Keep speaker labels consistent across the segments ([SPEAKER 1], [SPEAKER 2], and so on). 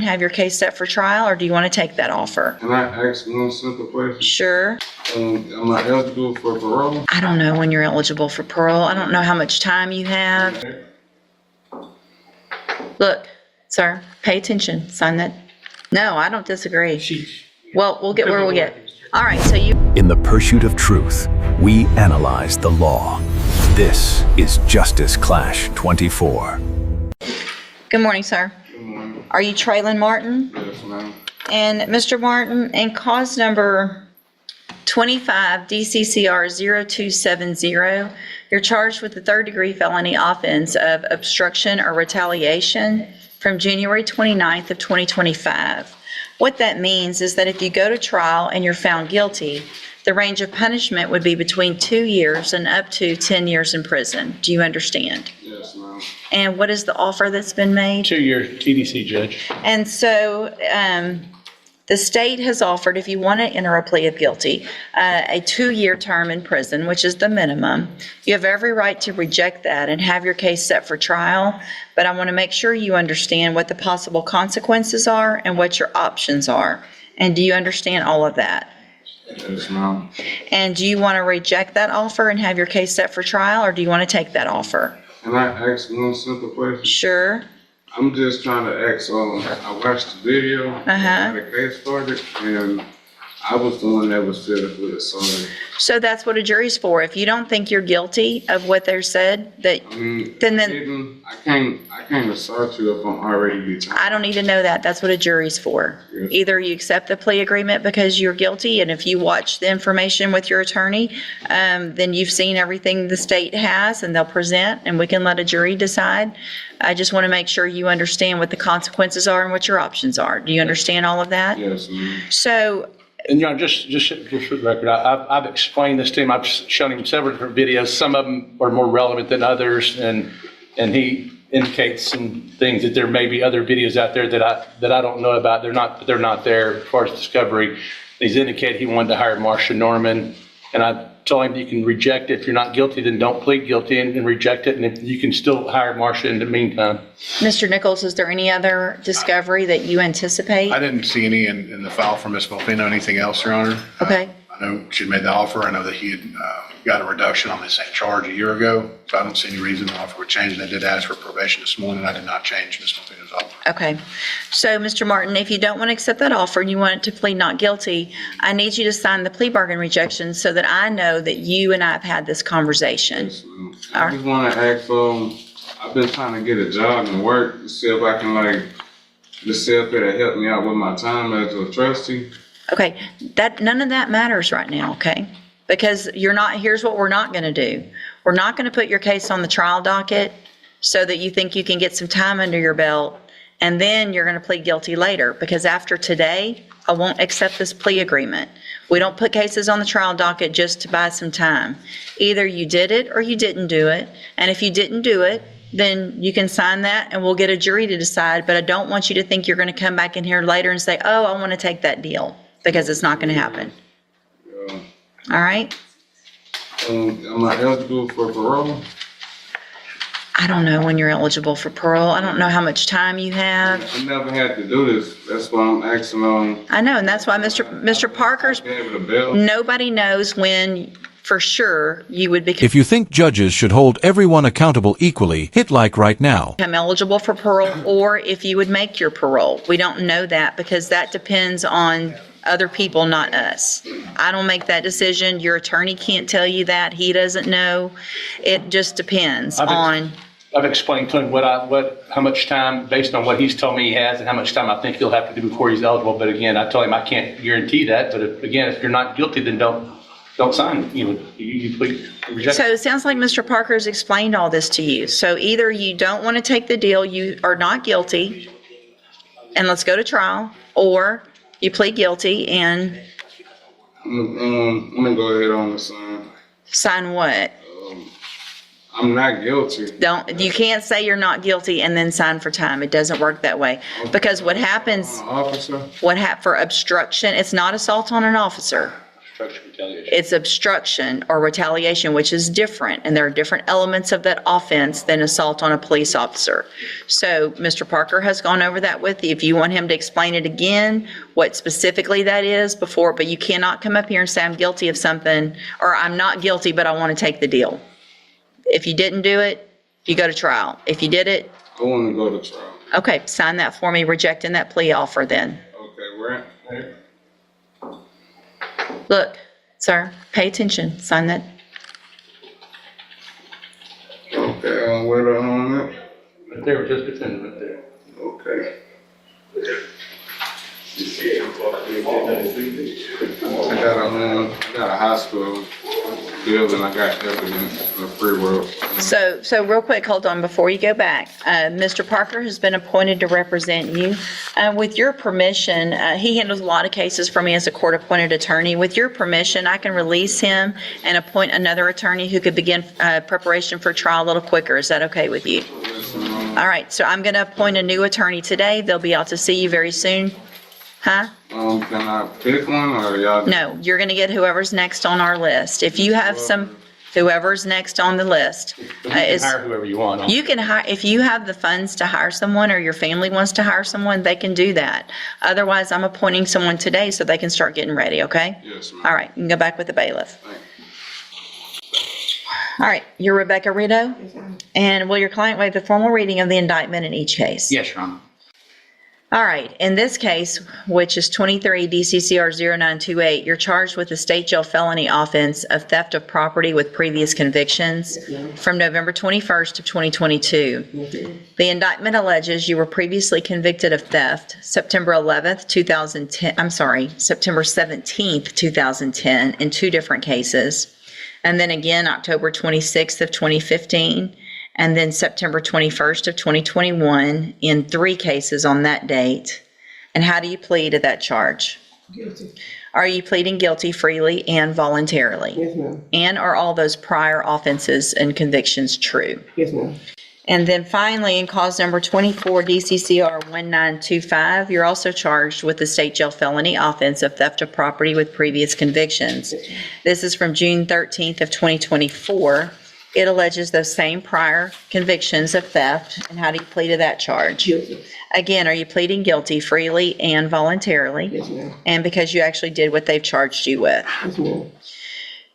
[SPEAKER 1] Have your case set for trial, or do you want to take that offer?
[SPEAKER 2] Can I ask one simple question?
[SPEAKER 1] Sure.
[SPEAKER 2] Am I eligible for parole?
[SPEAKER 1] I don't know when you're eligible for parole. I don't know how much time you have. Look, sir, pay attention. Sign that. No, I don't disagree. Well, we'll get where we'll get. All right, so you...
[SPEAKER 3] In the pursuit of truth, we analyze the law. This is Justice Clash 24.
[SPEAKER 1] Good morning, sir.
[SPEAKER 2] Good morning.
[SPEAKER 1] Are you Trayon Martin?
[SPEAKER 2] Yes, ma'am.
[SPEAKER 1] And Mr. Martin, in cause number 25 DCCR 0270, you're charged with the third-degree felony offense of obstruction or retaliation from January 29th of 2025. What that means is that if you go to trial and you're found guilty, the range of punishment would be between 2 years and up to 10 years in prison. Do you understand?
[SPEAKER 2] Yes, ma'am.
[SPEAKER 1] And what is the offer that's been made?
[SPEAKER 4] 2-year TDC, Judge.
[SPEAKER 1] And so the state has offered, if you want to enter a plea of guilty, a 2-year term in prison, which is the minimum. You have every right to reject that and have your case set for trial, but I want to make sure you understand what the possible consequences are and what your options are. And do you understand all of that?
[SPEAKER 2] Yes, ma'am.
[SPEAKER 1] And do you want to reject that offer and have your case set for trial, or do you want to take that offer?
[SPEAKER 2] Can I ask one simple question?
[SPEAKER 1] Sure.
[SPEAKER 2] I'm just trying to ask, I watched the video,
[SPEAKER 1] Uh-huh.
[SPEAKER 2] the case started, and I was the one that was fed up with it, so,
[SPEAKER 1] So that's what a jury's for. If you don't think you're guilty of what they're said, that
[SPEAKER 2] I mean,
[SPEAKER 1] Then-
[SPEAKER 2] I can't assault you if I'm already determined.
[SPEAKER 1] I don't need to know that. That's what a jury's for.
[SPEAKER 2] Yes.
[SPEAKER 1] Either you accept the plea agreement because you're guilty, and if you watch the information with your attorney, then you've seen everything the state has, and they'll present, and we can let a jury decide. I just want to make sure you understand what the consequences are and what your options are. Do you understand all of that?
[SPEAKER 2] Yes, ma'am.
[SPEAKER 1] So,
[SPEAKER 4] And, just for the record, I've explained this to him. I've shown him several different videos. Some of them are more relevant than others, and he indicates some things that there may be other videos out there that I don't know about. They're not there as far as discovery. He's indicated he wanted to hire Marsha Norman, and I told him you can reject it. If you're not guilty, then don't plead guilty and reject it, and if you can still hire Marsha in the meantime.
[SPEAKER 1] Mr. Nichols, is there any other discovery that you anticipate?
[SPEAKER 5] I didn't see any in the file from Ms. Volpino. Anything else, Your Honor?
[SPEAKER 1] Okay.
[SPEAKER 5] I know she made the offer. I know that he had got a reduction on the same charge a year ago, so I don't see any reason the offer would change. They did ask for probation this morning. I did not change Ms. Volpino's offer.
[SPEAKER 1] Okay. So, Mr. Martin, if you don't want to accept that offer and you want it to plead not guilty, I need you to sign the plea bargain rejection so that I know that you and I have had this conversation.
[SPEAKER 2] Yes, ma'am. I just want to ask, I've been trying to get a job and work to see if I can, just see if it'll help me out with my time as a trustee.
[SPEAKER 1] Okay, none of that matters right now, okay? Because here's what we're not going to do. We're not going to put your case on the trial docket so that you think you can get some time under your belt, and then you're going to plead guilty later, because after today, I won't accept this plea agreement. We don't put cases on the trial docket just to buy some time. Either you did it or you didn't do it, and if you didn't do it, then you can sign that and we'll get a jury to decide, but I don't want you to think you're going to come back in here later and say, oh, I want to take that deal, because it's not going to happen. All right?
[SPEAKER 2] Am I eligible for parole?
[SPEAKER 1] I don't know when you're eligible for parole. I don't know how much time you have.
[SPEAKER 2] I never had to do this. That's why I'm asking
[SPEAKER 1] I know, and that's why Mr. Parker's,
[SPEAKER 2] be able to bail.
[SPEAKER 1] nobody knows when for sure you would
[SPEAKER 3] If you think judges should hold everyone accountable equally, hit like right now.
[SPEAKER 1] become eligible for parole, or if you would make your parole. We don't know that because that depends on other people, not us. I don't make that decision. Your attorney can't tell you that. He doesn't know. It just depends on.
[SPEAKER 4] I've explained to him how much time, based on what he's told me he has, and how much time I think he'll have to do before he's eligible. But again, I told him I can't guarantee that. But if you're not guilty, then don't sign. You plead reject.
[SPEAKER 1] So it sounds like Mr. Parker's explained all this to you. So either you don't want to take the deal, you are not guilty, and let's go to trial, or you plead guilty and
[SPEAKER 2] I'm gonna go ahead on the sign.
[SPEAKER 1] sign what?
[SPEAKER 2] I'm not guilty.
[SPEAKER 1] You can't say you're not guilty and then sign for time. It doesn't work that way. Because what happens,
[SPEAKER 2] Officer,
[SPEAKER 1] for obstruction, it's not assault on an officer.
[SPEAKER 4] Obstruction, retaliation.
[SPEAKER 1] It's obstruction or retaliation, which is different, and there are different elements of that offense than assault on a police officer. So Mr. Parker has gone over that with you. If you want him to explain it again, what specifically that is before, but you cannot come up here and say, I'm guilty of something, or I'm not guilty, but I want to take the deal. If you didn't do it, you go to trial. If you did it,
[SPEAKER 2] I want to go to trial.
[SPEAKER 1] okay, sign that for me, rejecting that plea offer then.
[SPEAKER 2] Okay, where?
[SPEAKER 1] Look, sir, pay attention, sign that.
[SPEAKER 2] Okay, where the at?
[SPEAKER 4] Right there, just pretend right there.
[SPEAKER 2] Okay. I got a hospital building. I got evidence in the free world.
[SPEAKER 1] So real quick, hold on, before you go back. Mr. Parker has been appointed to represent you. With your permission, he handles a lot of cases for me as a court-appointed attorney. With your permission, I can release him and appoint another attorney who could begin preparation for trial a little quicker. Is that okay with you? All right, so I'm going to appoint a new attorney today. They'll be out to see you very soon. Huh?
[SPEAKER 2] Can I pick one or y'all?
[SPEAKER 1] No, you're going to get whoever's next on our list. If you have whoever's next on the list.
[SPEAKER 4] You can hire whoever you want.
[SPEAKER 1] You can hire, if you have the funds to hire someone or your family wants to hire someone, they can do that. Otherwise, I'm appointing someone today so they can start getting ready, okay?
[SPEAKER 2] Yes, ma'am.
[SPEAKER 1] All right, you can go back with the bailiff.
[SPEAKER 2] Thank
[SPEAKER 1] All right, you're Rebecca Riddle? And will your client waive the formal reading of the indictment in each case?
[SPEAKER 6] Yes, Your Honor.
[SPEAKER 1] All right, in this case, which is 23 DCCR 0928, you're charged with the state jail felony offense of theft of property with previous convictions from November 21st of 2022. The indictment alleges you were previously convicted of theft September 11th, 2010, September 17th, 2010 in two different cases. And then again, October 26th of 2015. And then September 21st of 2021 in three cases on that date. And how do you plead to that charge?
[SPEAKER 7] Guilty.
[SPEAKER 1] Are you pleading guilty freely and voluntarily?
[SPEAKER 7] Yes, ma'am.
[SPEAKER 1] And are all those prior offenses and convictions true?
[SPEAKER 7] Yes, ma'am.
[SPEAKER 1] And then finally, in cause number 24 DCCR 1925, you're also charged with the state jail felony offense of theft of property with previous convictions. This is from June 13th of 2024. It alleges those same prior convictions of theft. And how do you plead to that charge?
[SPEAKER 7] Guilty.
[SPEAKER 1] Again, are you pleading guilty freely and voluntarily?
[SPEAKER 7] Yes, ma'am.
[SPEAKER 1] And because you actually did what they've charged you with?
[SPEAKER 7] Yes, ma'am.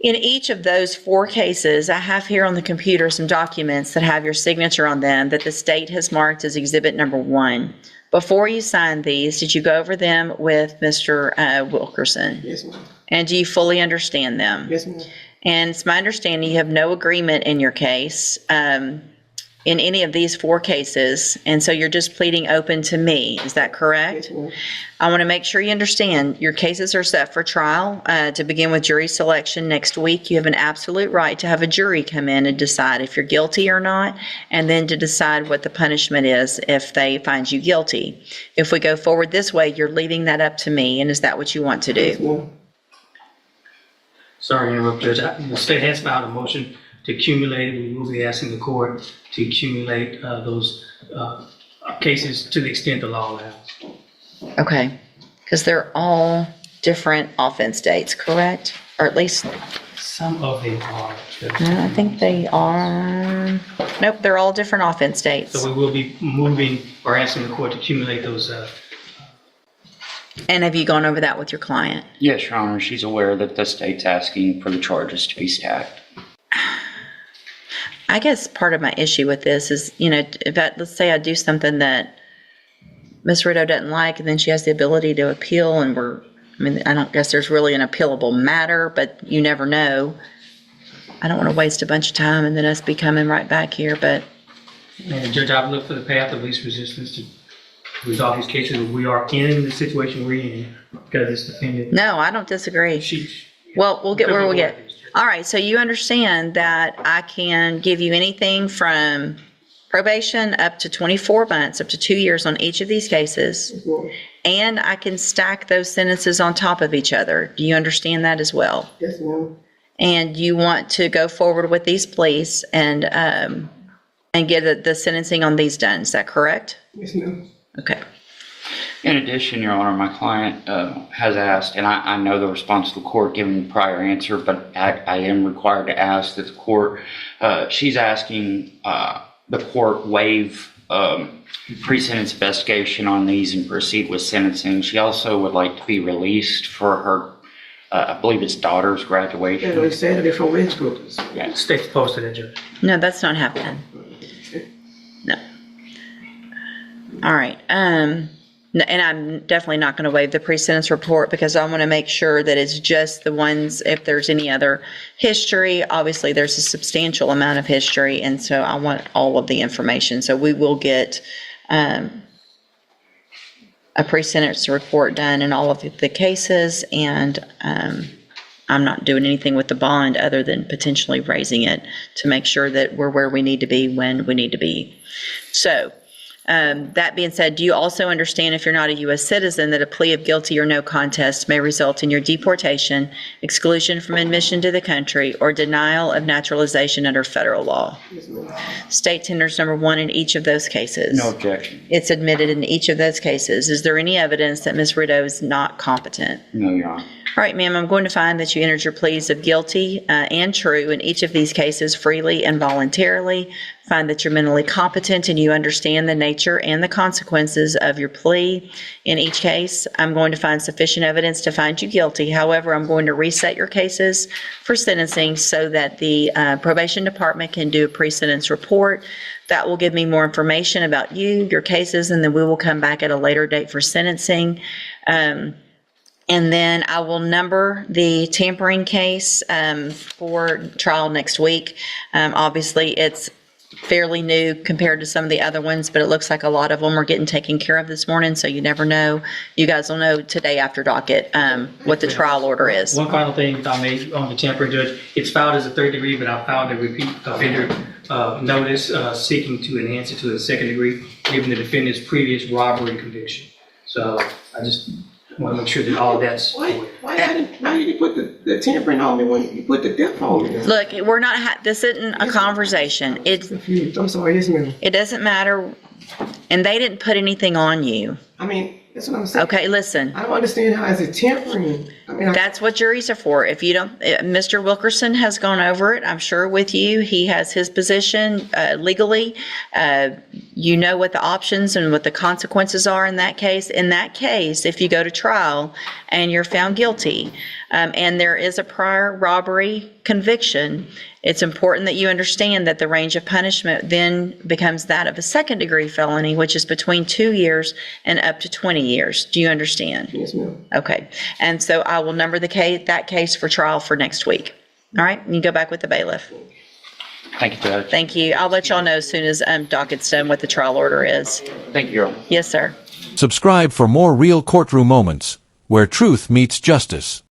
[SPEAKER 1] In each of those four cases, I have here on the computer some documents that have your signature on them that the state has marked as exhibit number 1. Before you signed these, did you go over them with Mr. Wilkerson?
[SPEAKER 7] Yes, ma'am.
[SPEAKER 1] And do you fully understand them?
[SPEAKER 7] Yes, ma'am.
[SPEAKER 1] And it's my understanding you have no agreement in your case, in any of these four cases, and so you're just pleading open to me. Is that correct?
[SPEAKER 7] Yes, ma'am.
[SPEAKER 1] I want to make sure you understand your cases are set for trial to begin with jury selection next week. You have an absolute right to have a jury come in and decide if you're guilty or not, and then to decide what the punishment is if they find you guilty. If we go forward this way, you're leaving that up to me, and is that what you want to
[SPEAKER 7] Yes,
[SPEAKER 1] do?
[SPEAKER 7] ma'am.
[SPEAKER 8] Sorry to interrupt, Judge. The state has filed a motion to accumulate, we will be asking the court to accumulate those cases to the extent the law allows.
[SPEAKER 1] Okay, because they're all different offense dates, correct? Or at least,
[SPEAKER 8] Some of them are, Judge.
[SPEAKER 1] I think they are, nope, they're all different offense dates.
[SPEAKER 8] So we will be moving or asking the court to accumulate those.
[SPEAKER 1] And have you gone over that with your client?
[SPEAKER 6] Yes, Your Honor. She's aware that the state's asking for the charges to be stacked.
[SPEAKER 1] I guess part of my issue with this is, let's say I do something that Ms. Rideau doesn't like, and then she has the ability to appeal, and I don't guess there's really an appealable matter, but you never know. I don't want to waste a bunch of time and then us be coming right back here, but
[SPEAKER 8] And Judge, I've looked for the path of least resistance to resolve these cases. We are in the situation we're in because it's defended.
[SPEAKER 1] no, I don't disagree. Well, we'll get where we get. All right, so you understand that I can give you anything from probation up to 24 months, up to 2 years on each of these cases,
[SPEAKER 7] Yes, ma'am.
[SPEAKER 1] and I can stack those sentences on top of each other. Do you understand that as well?
[SPEAKER 7] Yes, ma'am.
[SPEAKER 1] And you want to go forward with these pleas and get the sentencing on these done. Is that correct?
[SPEAKER 7] Yes, ma'am.
[SPEAKER 1] Okay.
[SPEAKER 6] In addition, Your Honor, my client has asked, and I know the response to the court given the prior answer, but I am required to ask that the court, she's asking the court waive pre-sentence investigation on these and proceed with sentencing. She also would like to be released for her, I believe it's daughter's graduation.
[SPEAKER 7] Yeah, it's Saturday for Wednesday groups.
[SPEAKER 8] Stay close to that, Judge.
[SPEAKER 1] No, that's not happening. No. All right. And I'm definitely not going to waive the pre-sentence report because I want to make sure that it's just the ones, if there's any other history, obviously there's a substantial amount of history, and so I want all of the information. So we will get a pre-sentence report done in all of the cases, and I'm not doing anything with the bond other than potentially raising it to make sure that we're where we need to be when we need to be. So, that being said, do you also understand, if you're not a U.S. citizen, that a plea of guilty or no contest may result in your deportation, exclusion from admission to the country, or denial of naturalization under federal law? State tenders number 1 in each of those cases.
[SPEAKER 6] No objection.
[SPEAKER 1] It's admitted in each of those cases. Is there any evidence that Ms. Riddle is not competent?
[SPEAKER 6] No, Your Honor.
[SPEAKER 1] All right, ma'am, I'm going to find that you entered your pleas of guilty and true in each of these cases freely and voluntarily. Find that you're mentally competent and you understand the nature and the consequences of your plea. In each case, I'm going to find sufficient evidence to find you guilty. However, I'm going to reset your cases for sentencing so that the probation department can do a pre-sentence report. That will give me more information about you, your cases, and then we will come back at a later date for sentencing. And then I will number the tampering case for trial next week. Obviously, it's fairly new compared to some of the other ones, but it looks like a lot of them are getting taken care of this morning, so you never know. You guys will know today after docket what the trial order is.
[SPEAKER 8] One final thing, if I may, on the tampering, Judge. It's filed as a third degree, but I filed a repeat offender notice seeking to enhance it to a second degree, given the defendant's previous robbery conviction. So I just want to make sure that all that's.
[SPEAKER 7] Why did you put the tampering on me when you put the death on me?
[SPEAKER 1] Look, we're not, this isn't a conversation.
[SPEAKER 7] Confused. I'm sorry, yes, ma'am.
[SPEAKER 1] It doesn't matter, and they didn't put anything on you.
[SPEAKER 7] I mean, that's what I'm saying.
[SPEAKER 1] Okay, listen.
[SPEAKER 7] I don't understand how is it tampering? I mean,
[SPEAKER 1] That's what juries are for. If you don't, Mr. Wilkerson has gone over it, I'm sure, with you. He has his position legally. You know what the options and what the consequences are in that case. In that case, if you go to trial and you're found guilty, and there is a prior robbery conviction, it's important that you understand that the range of punishment then becomes that of a second degree felony, which is between 2 years and up to 20 years. Do you understand?
[SPEAKER 7] yes, ma'am.
[SPEAKER 1] Okay. And so I will number that case for trial for next week. All right? You go back with the bailiff.
[SPEAKER 6] Thank you, Judge.
[SPEAKER 1] Thank you. I'll let y'all know as soon as docket's done what the trial order is.
[SPEAKER 6] Thank you, Your Honor.
[SPEAKER 1] Yes, sir.
[SPEAKER 9] Subscribe for more real courtroom moments where truth meets justice.